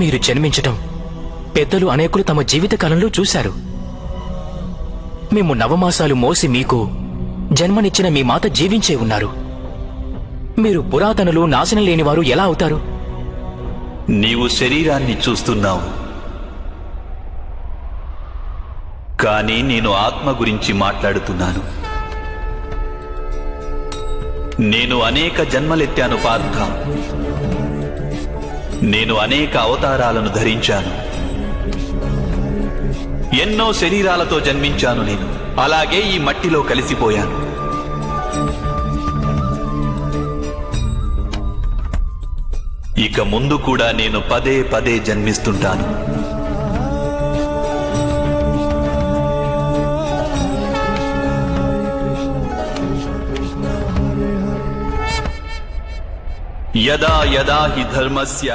మీరు జన్మించటం పెద్దలు అనేకులు తమ జీవితకాలంలో చూశారు. మేము నవమాసాలు మోసి మీకు జన్మనిచ్చిన మీ మాత జీవించే ఉన్నారు. మీరు పురాతనులు, నాశనం లేనివారు ఎలా అవుతారు? నీవు శరీరాన్ని చూస్తున్నావు, కానీ నేను ఆత్మ గురించి మాట్లాడుతున్నాను. నేను అనేక జన్మలెత్తాను పార్థ. నేను అనేక అవతారాలను ధరించాను. ఎన్నో శరీరాలతో జన్మించాను. నేను అలాగే ఈ మట్టిలో కలిసిపోయాను. ఇక ముందు కూడా నేను పదే పదే జన్మిస్తుంటాను. యదా యదా హి ధర్మస్య